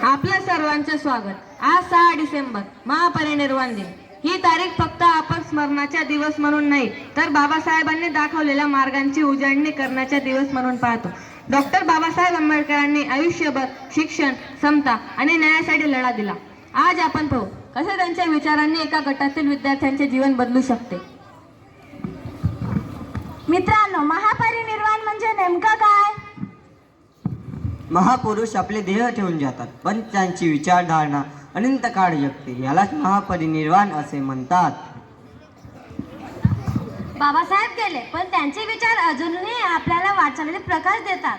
आपल्या सर्वांचे स्वागत। आज 6 डिसेंबर महापरिनिर्वाण दिन। ही तारीख फक्त आपण स्मरणाचा दिवस म्हणून नाही तर बाबासाहेबांनी दाखवलेल्या मार्गांची उजळणी करण्याचा दिवस म्हणून पाहतो। डॉक्टर बाबासाहेब आंबेडकरांनी आयुष्यभर शिक्षण, समता आणि न्यायासाठी लढा दिला। आज आपण पाहू कसे त्यांच्या विचारांनी एका गटातील विद्यार्थ्यांचे जीवन बदलू शकते। मित्रांनो, महापरिनिर्वाण म्हणजे नेमका काय? महापुरुष आपले देह ठेवून जातात, पण त्यांची विचारधारणा अनंत काळ जगते। यालाच महापरिनिर्वाण असे म्हणतात। बाबासाहेब गेले, पण त्यांचे विचार अजूनही आपल्याला वाटचालीत प्रकाश देतात।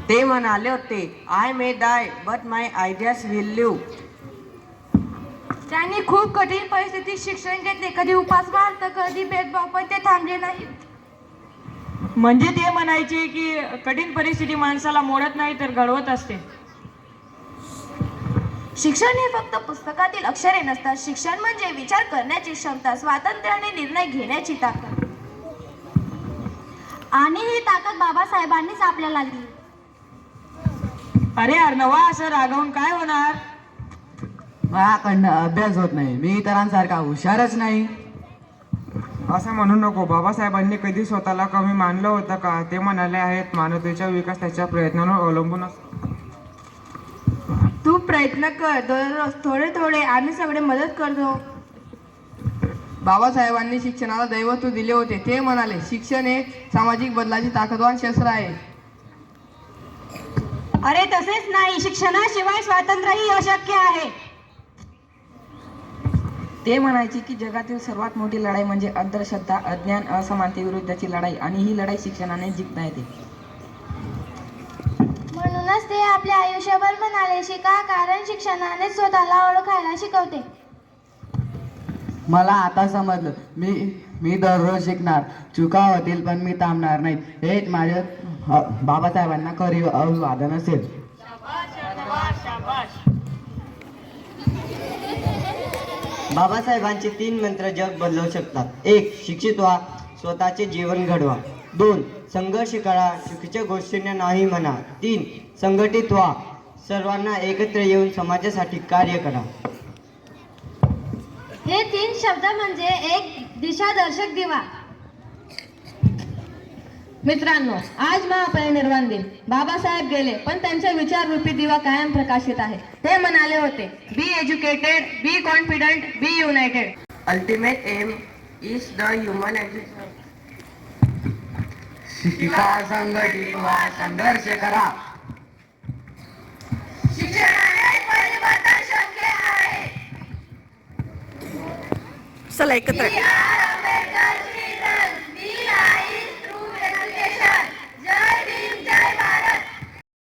ते म्हणाले होते, I may die but my ideas will live. त्यांनी खूप कठीण परिस्थितीत शिक्षण घेतले, कधी उपासमार तर कधी भेदभाव, पण ते थांबले नाहीत। म्हणजे ते म्हणायचे की कठीण परिस्थिती माणसाला मोडत नाही तर घडवत असते। शिक्षण हे फक्त पुस्तकातील अक्षरे नसतात। शिक्षण म्हणजे विचार करण्याची क्षमता, स्वातंत्र्याने निर्णय घेण्याची ताकद, आणि ही ताकद बाबासाहेबांनीच आपल्याला दिली। अरे अर्णवा, असं रागावून काय होणार? माझ्याकडनं अभ्यास होत नाही, मी इतरांसारखा हुशारच नाही। असं म्हणू नको। बाबासाहेबांनी कधी स्वतःला कमी मानलं होतं का? ते म्हणाले आहेत, मानवतेचा विकास त्याच्या प्रयत्नांवर अवलंबून असतो। तू प्रयत्न कर, दररोज थोडे थोडे, आम्ही सगळे मदत करतो। बाबासाहेबांनी शिक्षणाला दैवत्व दिले होते। ते म्हणाले, शिक्षण हे सामाजिक बदलाची ताकदवान शस्त्र आहे। अरे तसेच नाही, शिक्षणाशिवाय स्वातंत्र्यही अशक्य आहे। ते म्हणायचे की जगातील सर्वात मोठी लढाई म्हणजे अंधश्रद्धा, अज्ञान, असमानतेविरुद्धची लढाई, आणि ही लढाई शिक्षणाने जिंकता येते। म्हणूनच ते आपल्या आयुष्यभर म्हणाले, शिका, कारण शिक्षणाने स्वतःला ओळखायला शिकवते। मला आता समजलं, मी दररोज शिकणार। चुका होतील पण मी थांबणार नाही। हेच माझ्या बाबासाहेबांना खरी अभिवादन असेल। बाबासाहेबांचे 3 मंत्र जग बदलवू शकतात। 1. शिक्षित व्हा, स्वतःचे जीवन घडवा। 2. संघर्ष करा, चुकीच्या गोष्टींना नाही म्हणा। 3. संघटित व्हा, सर्वांना एकत्र येऊन समाजासाठी कार्य करा। हे 3 शब्द म्हणजे एक दिशादर्शक दिवा। मित्रांनो, आज महापरिनिर्वाण दिन। बाबासाहेब गेले, पण त्यांचा विचाररूपी दिवा कायम प्रकाशित आहे। ते म्हणाले होते, be educated, be confident, be united. Ultimate aim is the human शिका, संघटित व्हा, संघर्ष करा। चला एकत्र